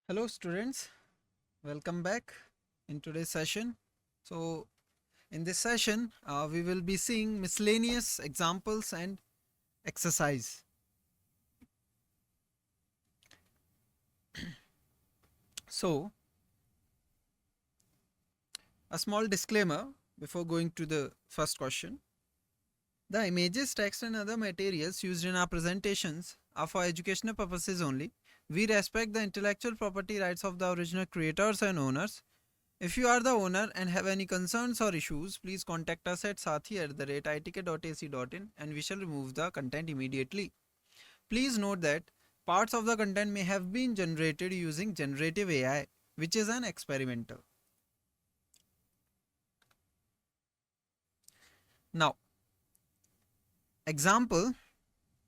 Hello students, welcome back in today's session. So in this session we will be seeing miscellaneous examples and exercise. So a small disclaimer before going to the first question. The images, text and other materials used in our presentations are for educational purposes only. We respect the intellectual property rights of the original creators and owners. If you are the owner and have any concerns or issues, please contact us at sathee@itk.ac.in and we shall remove the content immediately. Please note that parts of the content may have been generated using generative AI, which is an experimental. Now, example.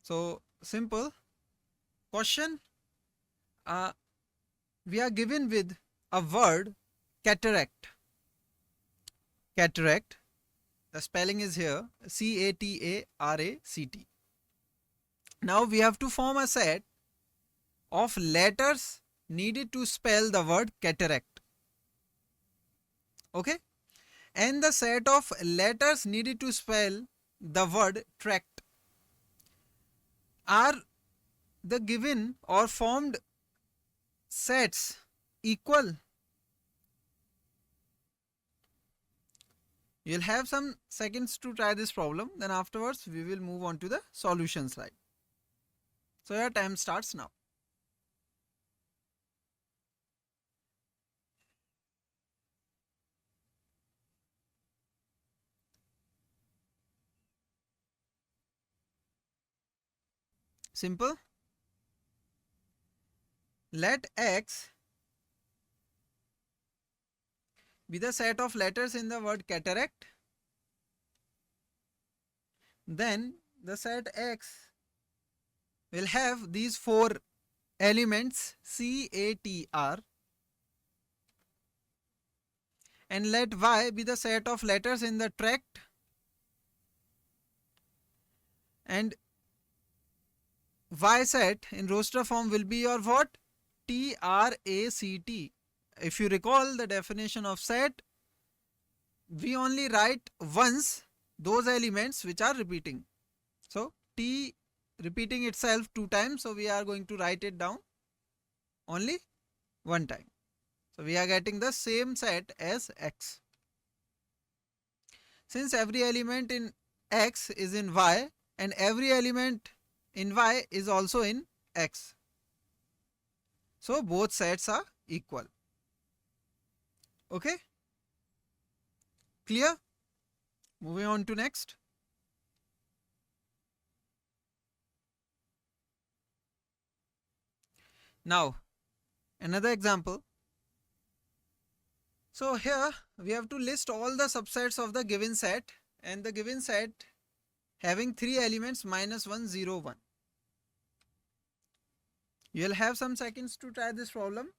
So, simple question. We are given with a word cataract. Cataract. The spelling is here CATARACT. Now we have to form a set of letters needed to spell the word cataract. Okay, and the set of letters needed to spell the word tract. Are the given or formed sets equal? You'll have some seconds to try this problem, then afterwards we will move on to the solution slide. So your time starts now. Simple. Let X be the set of letters in the word cataract. Then the set X will have these four elements CATR, and let Y be the set of letters in the tract, and Y set in roster form will be your what? TRACT. If you recall the definition of set, we only write once those elements which are repeating. So T repeating itself two times, so we are going to write it down only one time. So we are getting the same set as X. Since every element in X is in Y and every element in Y is also in X, so both sets are equal. Okay, clear? Moving on to next. Now another example. So here we have to list all the subsets of the given set, and the given set having three elements -1, 0, 1. You will have some seconds to try this problem.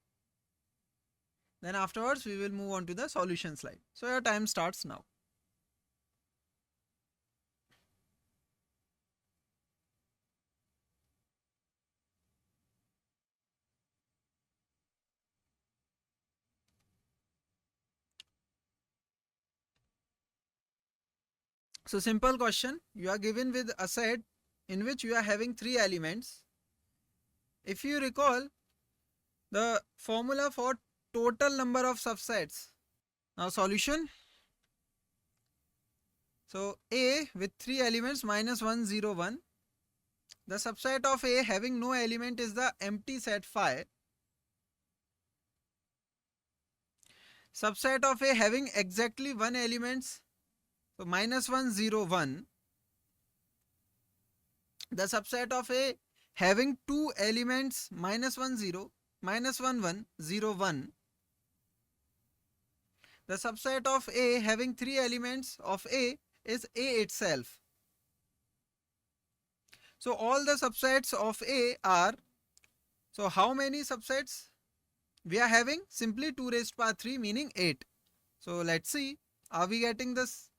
Then afterwards we will move on to the solution slide. So your time starts now. So simple question. You are given with a set in which you are having three elements. If you recall the formula for total number of subsets. Now solution. So A with three elements -1, 0, 1. The subset of A having no element is the empty set phi. Subset of A having exactly one elements, so -1, 0, 1. The subset of A having two elements -1, 0, -1, 1, 0, 1. The subset of A having three elements of A is A itself. So all the subsets of A are, so how many subsets we are having? Simply 2 raised to power 3, meaning 8. So let's see, are we getting this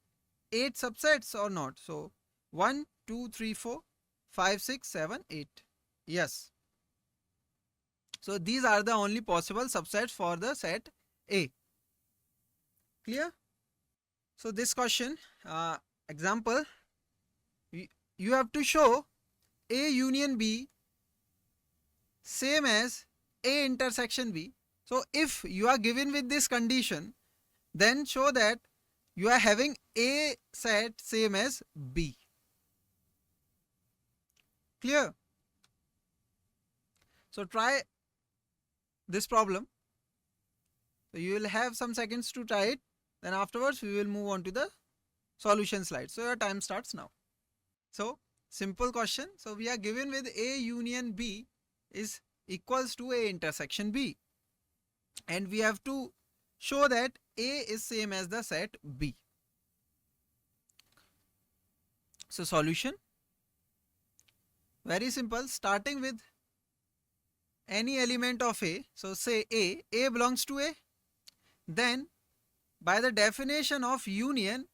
8 subsets or not? So 1, 2, 3, 4, 5, 6, 7, 8. Yes. So these are the only possible subsets for the set A. Clear? So this question, example, you have to show A union B same as A intersection B. So if you are given with this condition, then show that you are having A set same as B. Clear? So try this problem. So you will have some seconds to try it. Then afterwards we will move on to the solution slide. So your time starts now. So simple question. So we are given with A union B is equals to A intersection B. And we have to show that A is same as the set B. So solution, very simple, starting with any element of A. So say A belongs to A. Then by the definition of union,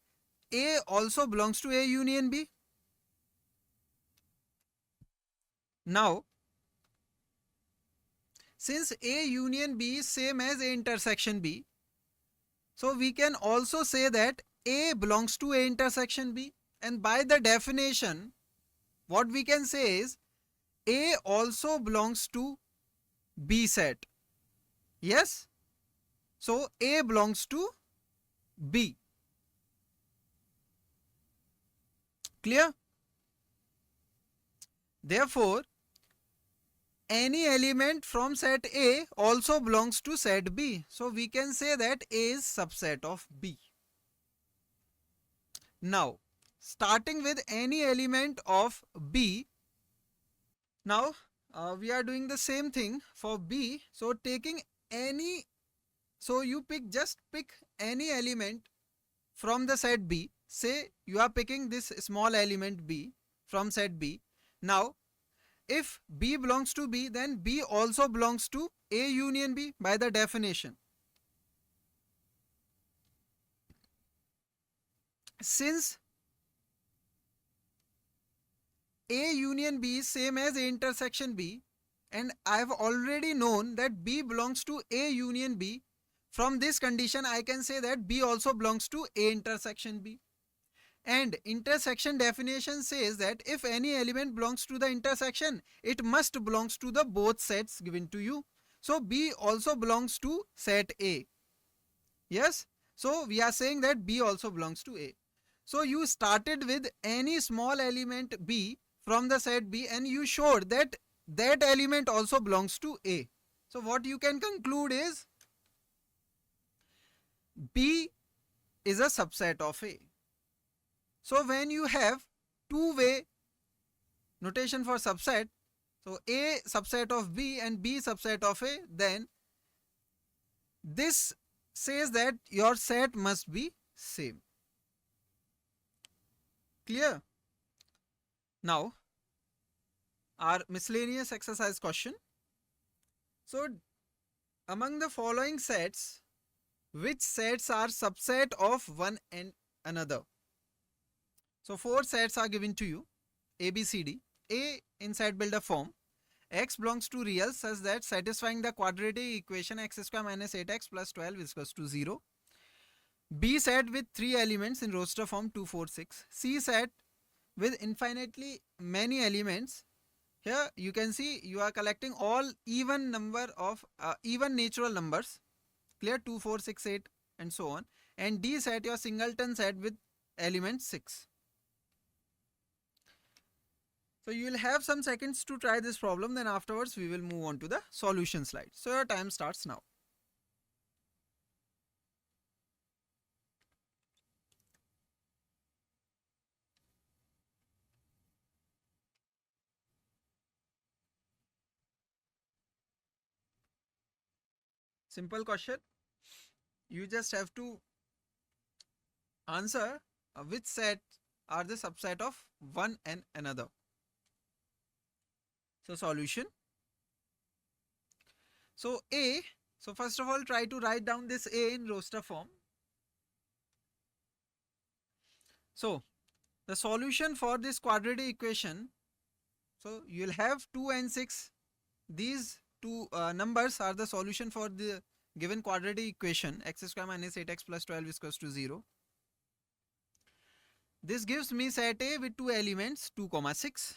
A also belongs to A union B. Now, since A union B is same as A intersection B, so we can also say that A belongs to A intersection B. And by the definition, what we can say is A also belongs to B set. Yes? So A belongs to B. Clear? Therefore, any element from set A also belongs to set B. So we can say that A is subset of B. Now, starting with any element of B, now we are doing the same thing for B. So taking any, so you just pick any element from the set B. Say you are picking this small element B from set B. Now, if B belongs to B, then B also belongs to A union B by the definition. Since A union B is same as A intersection B, and I have already known that B belongs to A union B, from this condition I can say that B also belongs to A intersection B. And intersection definition says that if any element belongs to the intersection, it must belongs to the both sets given to you. So B also belongs to set A. Yes? So we are saying that B also belongs to A. So you started with any small element B from the set B and you showed that that element also belongs to A. So what you can conclude is B is a subset of A. So when you have two-way notation for subset, so A subset of B and B subset of A, then this says that your set must be same. Clear? Now, our miscellaneous exercise question. So, among the following sets, which sets are subset of one and another? So 4 sets are given to you, A, B, C, D. A in set builder form, x belongs to real such that satisfying the quadratic equation x square minus 8x plus 12 is equals to 0. B set with 3 elements in roster form 2, 4, 6. C set with infinitely many elements. Here you can see you are collecting all even number of even natural numbers. Clear? 2, 4, 6, 8 and so on. And D set your singleton set with element 6. So you will have some seconds to try this problem, then afterwards we will move on to the solution slide. So your time starts now. Simple question. You just have to answer which set are the subset of one and another. So solution. So A, so first of all try to write down this A in roster form. So the solution for this quadratic equation, so you will have 2 and 6. These two numbers are the solution for the given quadratic equation x square minus 8x plus 12 is equals to 0. This gives me set A with two elements 2, 6,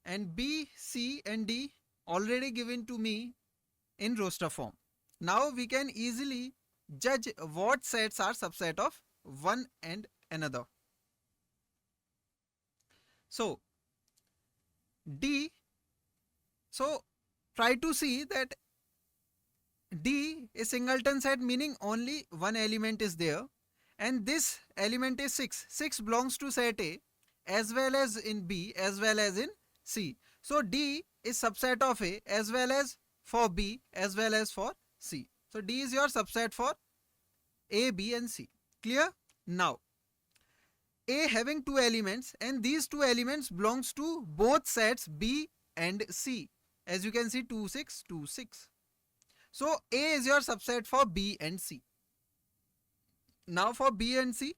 and B, C and D already given to me in roster form. Now we can easily judge what sets are subset of one and another. So D, so try to see that D is singleton set, meaning only one element is there, and this element is 6. 6 belongs to set A as well as in B as well as in C. So D is subset of A as well as for B as well as for C. So D is your subset for A, B and C. Clear? Now A having two elements, and these two elements belongs to both sets B and C. As you can see, 2, 6, 2, 6. So A is your subset for B and C. Now for B and C,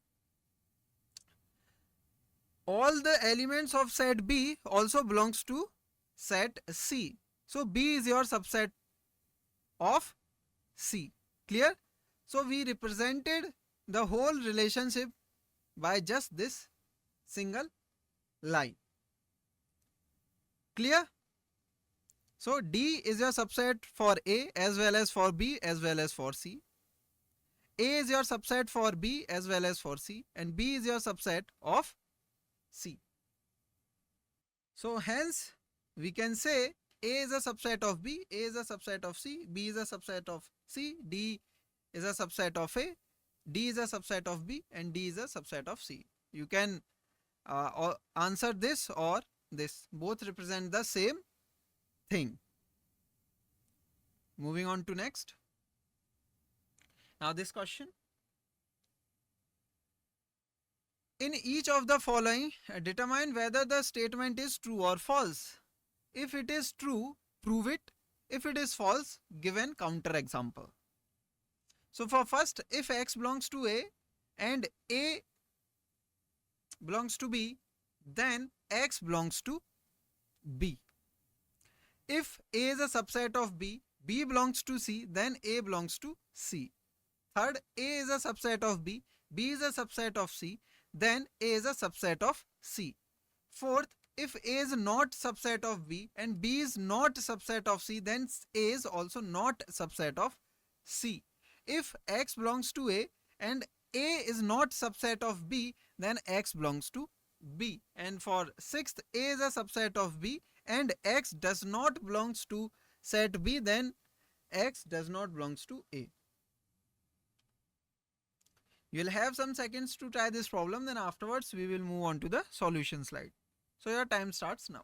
all the elements of set B also belongs to set C. So B is your subset of C. Clear? So we represented the whole relationship by just this single line. Clear? So D is your subset for A as well as for B as well as for C. A is your subset for B as well as for C, and B is your subset of C. So hence we can say A is a subset of B, A is a subset of C, B is a subset of C, D is a subset of A, D is a subset of B, and D is a subset of C. You can answer this or this. Both represent the same thing. Moving on to next. Now this question. In each of the following, determine whether the statement is true or false. If it is true, prove it. If it is false, give an counter example. So for first, if x belongs to A and A belongs to B, then x belongs to B. If A is a subset of B, B belongs to C, then A belongs to C. Third, A is a subset of B, B is a subset of C, then A is a subset of C. Fourth, if A is not subset of B and B is not subset of C, then A is also not subset of C. If x belongs to A and A is not subset of B, then x belongs to B. And for sixth, A is a subset of B and x does not belongs to set B, then x does not belongs to A. You will have some seconds to try this problem, then afterwards we will move on to the solution slide. So your time starts now.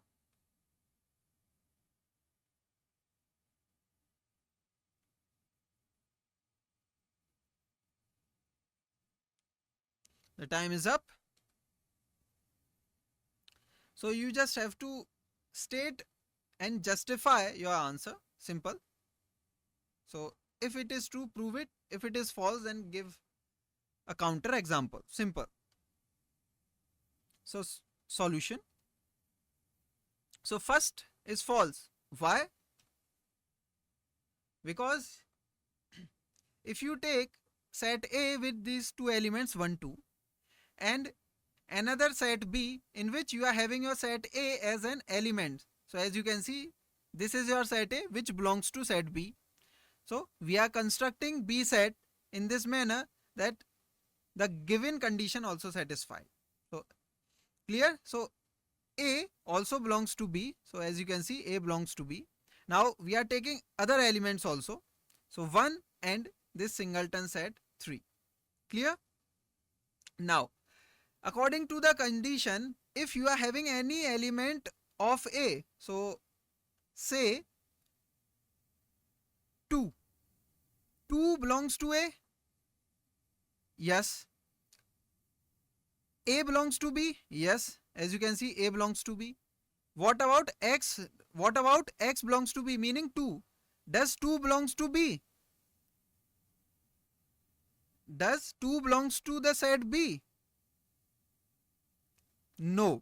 The time is up. So you just have to state and justify your answer. Simple. So if it is true, prove it. If it is false, then give a counter example. Simple. So solution. So first is false. Why? Because if you take set A with these two elements 1, 2 and another set B in which you are having your set A as an element. So as you can see, this is your set A which belongs to set B. So we are constructing B set in this manner that the given condition also satisfied. So clear? So A also belongs to B. So as you can see, A belongs to B. Now we are taking other elements also. So 1 and this singleton set 3. Clear? Now according to the condition, if you are having any element of A, so say 2. 2 belongs to A. Yes. A belongs to B. Yes. As you can see, A belongs to B. What about X? What about X belongs to B, meaning 2? Does 2 belongs to B? Does 2 belongs to the set B? No.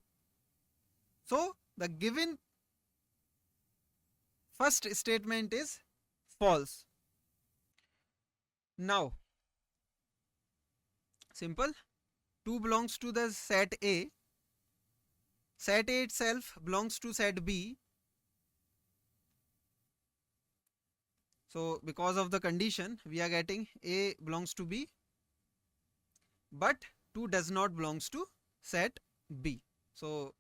So the given first statement is false. Now, simple. 2 belongs to the set A. Set A itself belongs to set B. So, because of the condition, we are getting A belongs to B, but 2 does not belongs to set B. So,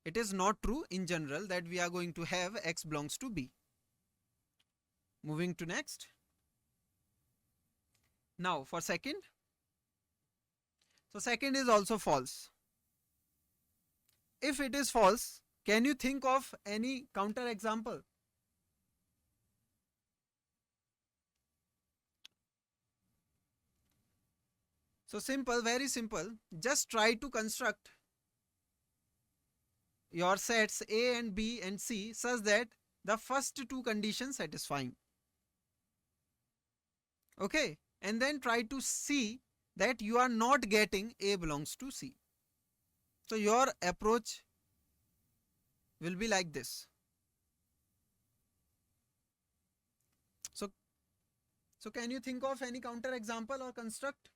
it is not true in general that we are going to have X belongs to B. Moving to next. Now, for second. So, second is also false. If it is false, can you think of any counter example? So simple, very simple. Just try to construct your sets A and B and C such that the first two conditions satisfying. Okay, and then try to see that you are not getting A belongs to C. So your approach will be like this. So can you think of any counter example or construct?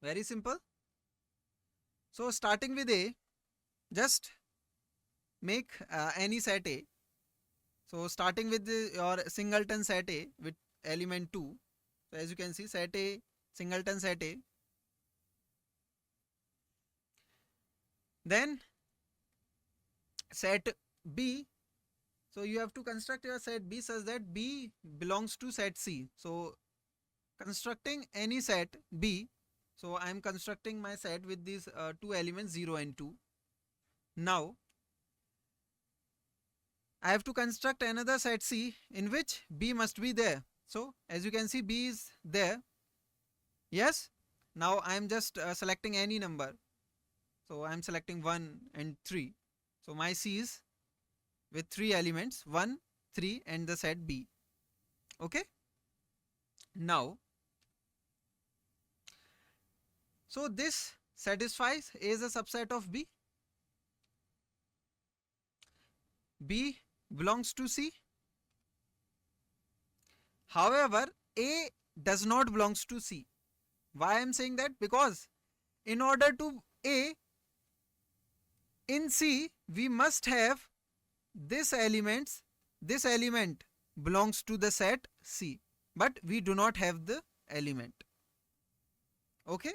Very simple. So starting with A, just make any set A. So starting with your singleton set A with element 2. So as you can see, set A, singleton set A. Then set B. So you have to construct your set B such that B belongs to set C. So constructing any set B. So I am constructing my set with these two elements 0 and 2. Now I have to construct another set C in which B must be there. So as you can see, B is there. Yes. Now I am just selecting any number. So I am selecting 1 and 3. So my C is with 3 elements 1, 3 and the set B. Okay. Now, so this satisfies A is a subset of B. B belongs to C. However, A does not belongs to C. Why I am saying that? Because in order to A, in C we must have this element belongs to the set C, but we do not have the element. Okay.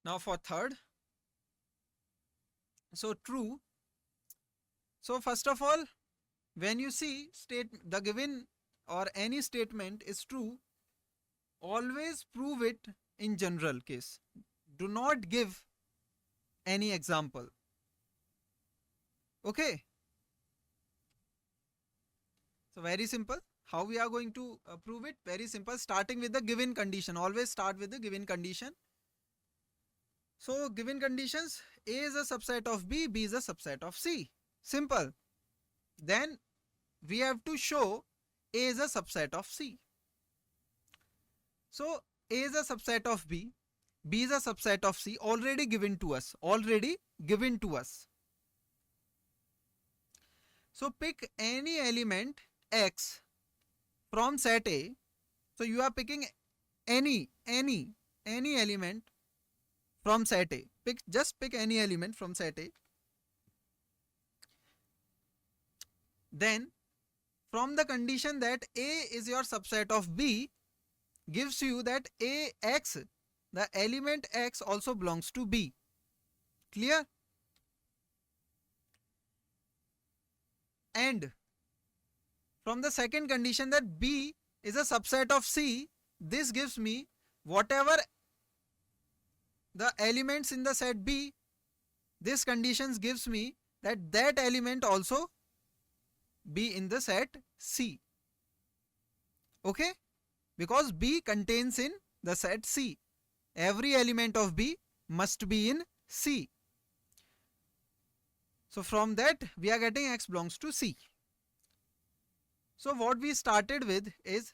Now for third. So true. So first of all, when you see the given or any statement is true, always prove it in general case. Do not give any example. Okay. So very simple. How we are going to prove it? Very simple. Starting with the given condition. Always start with the given condition. So given conditions, A is a subset of B, B is a subset of C. Simple. Then we have to show A is a subset of C. So A is a subset of B, B is a subset of C, already given to us. Already given to us. So pick any element X from set A. So you are picking any element from set A. Just pick any element from set A. Then from the condition that A is your subset of B gives you that AX, the element X also belongs to B. Clear? And from the second condition that B is a subset of C, this gives me whatever the elements in the set B, this conditions gives me that element also be in the set C. Okay? Because B contains in the set C. Every element of B must be in C. So from that we are getting X belongs to C. So what we started with is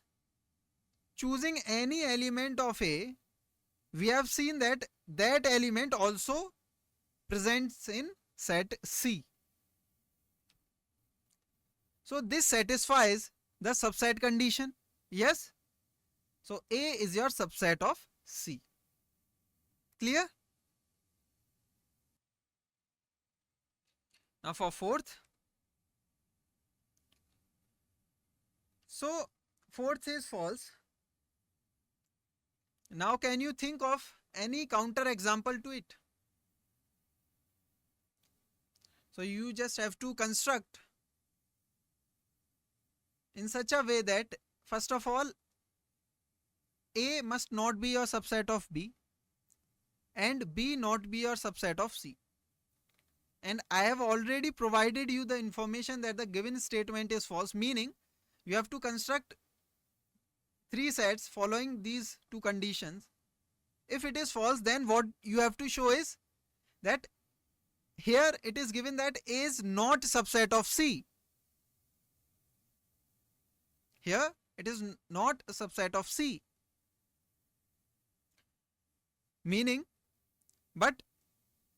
choosing any element of A. We have seen that that element also presents in set C. So this satisfies the subset condition. Yes. So A is your subset of C. Clear? Now for fourth. So fourth is false. Now can you think of any counter example to it? So you just have to construct in such a way that first of all A must not be your subset of B and B not be your subset of C. And I have already provided you the information that the given statement is false, meaning you have to construct three sets following these two conditions. If it is false, then what you have to show is that here it is given that A is not subset of C. Here it is not a subset of C. Meaning, but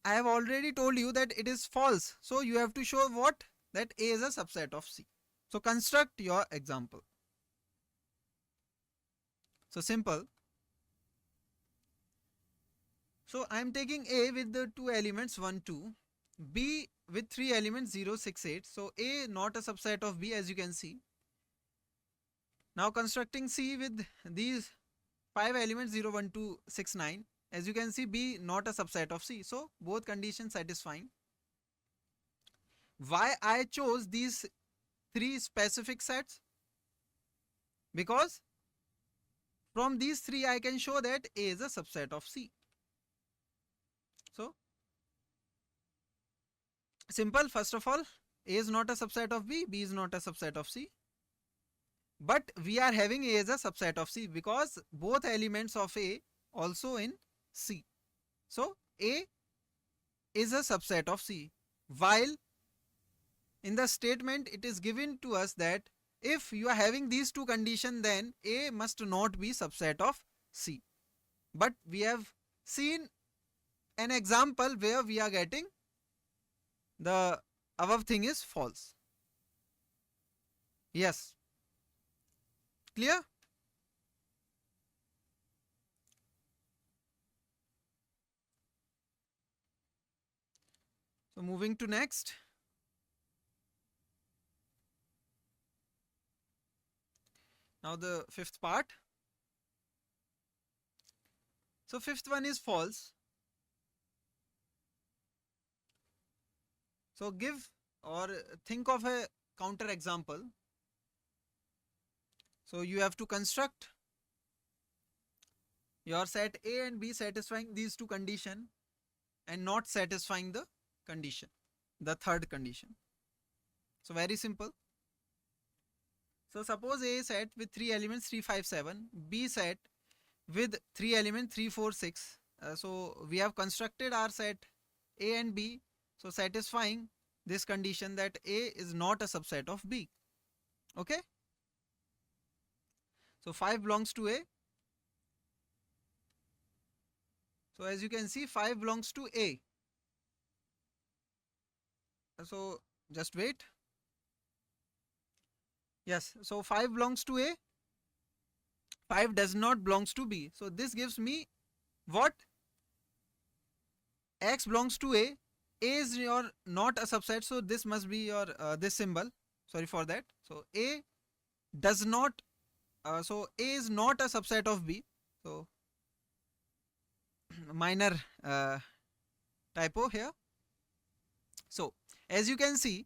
I have already told you that it is false. So you have to show what? That A is a subset of C. So construct your example. So simple. So I am taking A with the two elements 1, 2, B with three elements 0, 6, 8. So A not a subset of B, as you can see. Now constructing C with these 5 elements 0, 1, 2, 6, 9. As you can see, B not a subset of C. So both conditions satisfying. Why I chose these three specific sets? Because from these three I can show that A is a subset of C. So simple. First of all, A is not a subset of B, B is not a subset of C. But we are having A as a subset of C because both elements of A also in C. So A is a subset of C, while in the statement it is given to us that if you are having these two conditions, then A must not be subset of C. But we have seen an example where we are getting the above thing is false. Yes. Clear? So moving to next. Now the fifth part. So fifth one is false. So give or think of a counter example. So you have to construct your set A and B satisfying these two conditions and not satisfying the condition, the third condition. So very simple. So suppose A set with three elements 3, 5, 7, B set with three elements 3, 4, 6. So we have constructed our set A and B, so satisfying this condition that A is not a subset of B. Okay. So 5 belongs to A. So as you can see, 5 belongs to A. So just wait. Yes, so 5 belongs to A. 5 does not belongs to B. So this gives me what? X belongs to A. A is your not a subset, so this must be your this symbol. Sorry for that. So A does not. So A is not a subset of B. So minor typo here. So as you can see,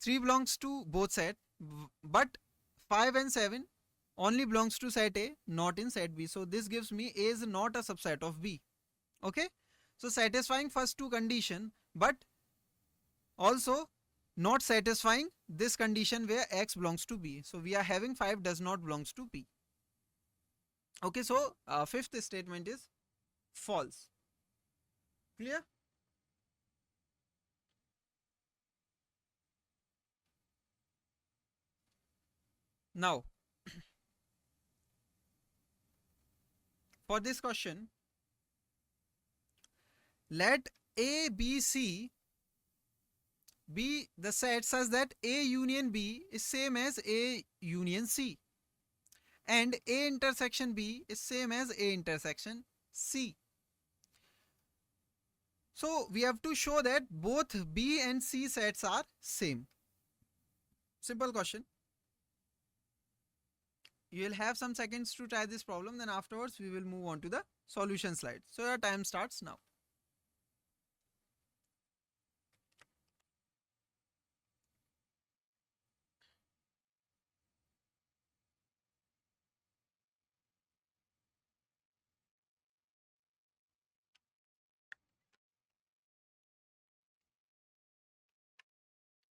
3 belongs to both set, but 5 and 7 only belongs to set A, not in set B. So this gives me A is not a subset of B. Okay. So satisfying first two condition, but also not satisfying this condition where X belongs to B. So we are having 5 does not belongs to B. Okay. So fifth statement is false. Clear? Now, for this question, let A, B, C be the set such that A union B is same as A union C and A intersection B is same as A intersection C. So we have to show that both B and C sets are same. Simple question. You will have some seconds to try this problem, then afterwards we will move on to the solution slide. So your time starts now.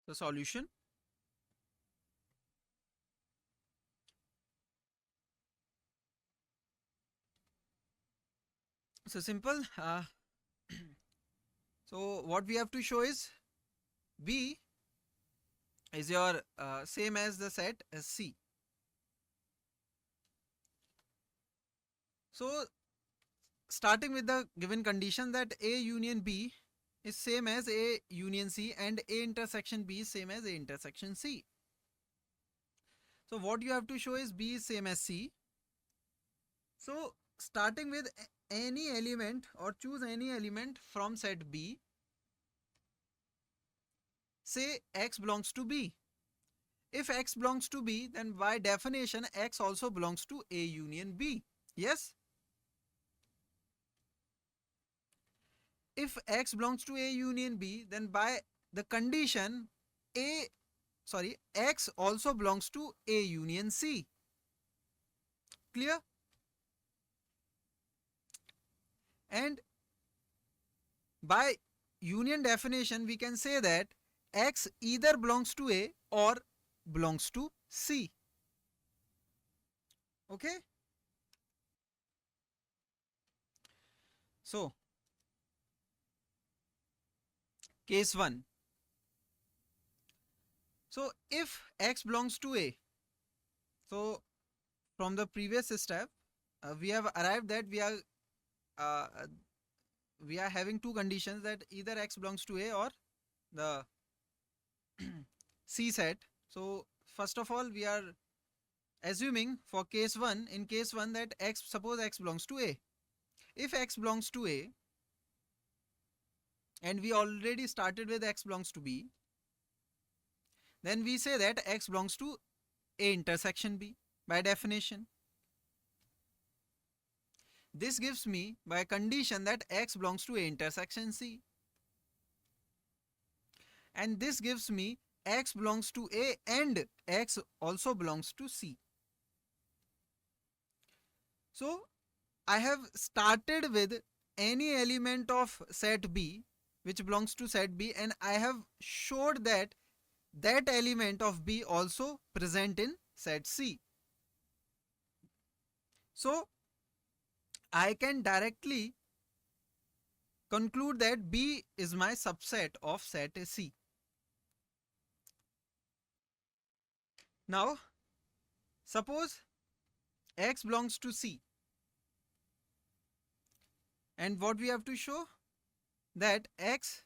The solution. So simple. So what we have to show is B is your same as the set as C. So starting with the given condition that A union B is same as A union C and A intersection B is same as A intersection C. So what you have to show is B is same as C. So starting with any element or choose any element from set B, say X belongs to B. If X belongs to B, then by definition X also belongs to A union B. Yes? If X belongs to A union B, then by the condition X also belongs to A union C. Clear? And by union definition we can say that X either belongs to A or belongs to C. Okay? So, case 1. So, if X belongs to A, so from the previous step, we have arrived that uh, we are having two conditions that either X belongs to A or the C set. So, first of all, we are assuming for case 1, in case 1 that suppose X belongs to A. If X belongs to A and we already started with X belongs to B, then we say that X belongs to A intersection B by definition. This gives me by condition that X belongs to A intersection C. And this gives me X belongs to A and X also belongs to C. So I have started with any element of set B which belongs to set B, and I have showed that that element of B also present in set C. So I can directly conclude that B is my subset of set C. Now suppose X belongs to C, and what we have to show that X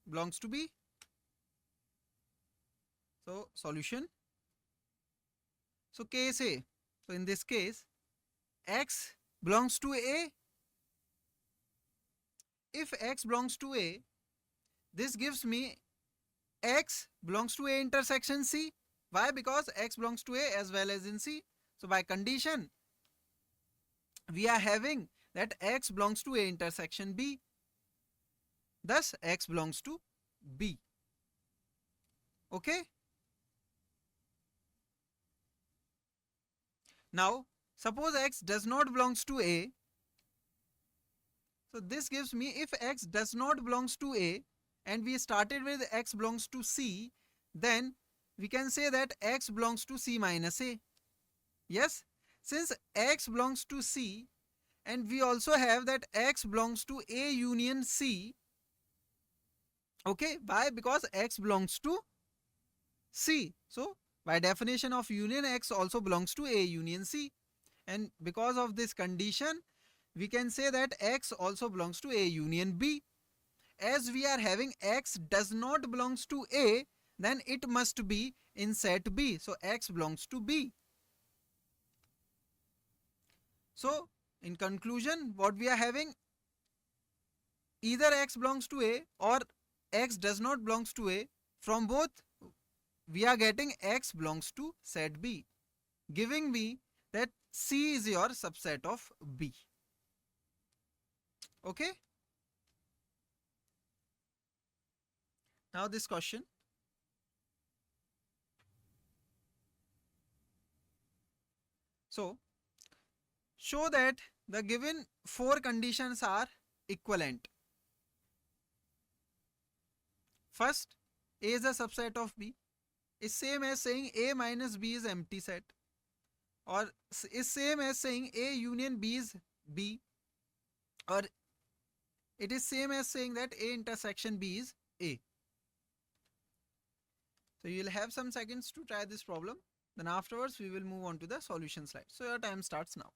belongs to B. So solution. So case A. So in this case X belongs to A. If X belongs to A, this gives me X belongs to A intersection C. Why? Because X belongs to A as well as in C. So by condition we are having that X belongs to A intersection B. Thus X belongs to B. Okay? Now suppose X does not belongs to A. So this gives me if X does not belongs to A and we started with X belongs to C, then we can say that X belongs to C minus A. Yes, since X belongs to C and we also have that X belongs to A union C. Okay, why? Because X belongs to C. So By definition of union, X also belongs to A union C. And because of this condition, we can say that X also belongs to A union B. As we are having X does not belongs to A, then it must be in set B. So X belongs to B. So in conclusion, what we are having, either X belongs to A or X does not belongs to A. From both, we are getting X belongs to set B, giving me that C is your subset of B. Okay. Now this question. So show that the given four conditions are equivalent. First, A is a subset of B. Is same as saying A minus B is empty set, or is same as saying A union B is B, or it is same as saying that A intersection B is A. So you will have some seconds to try this problem. Then afterwards we will move on to the solution slide. So your time starts now.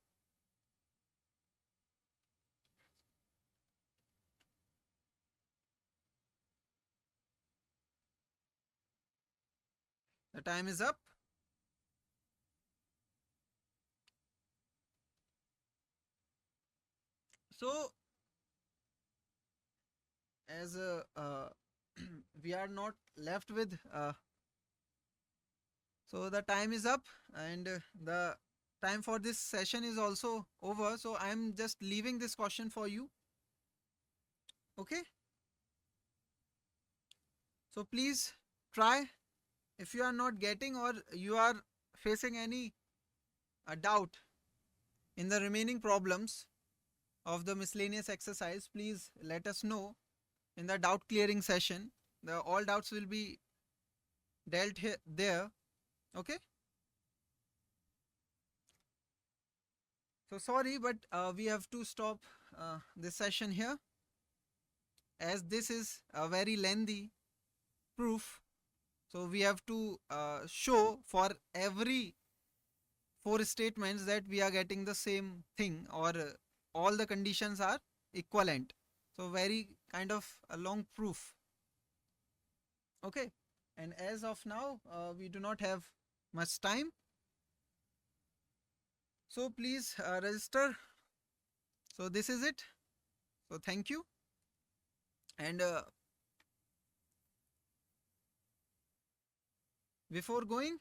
The time is up. So as we are not left with so the time is up, and the time for this session is also over. So I am just leaving this question for you. Okay. So please try. If you are not getting or you are facing any doubt in the remaining problems of the miscellaneous exercise, please let us know in the doubt clearing session. All doubts will be dealt here there. Okay. So sorry, but we have to stop this session here, as this is a very lengthy proof. So we have to show for every four statements that we are getting the same thing, or all the conditions are equivalent. So very kind of a long proof. Okay. And as of now, we do not have much time. So please register. So this is it. So thank you. And before going,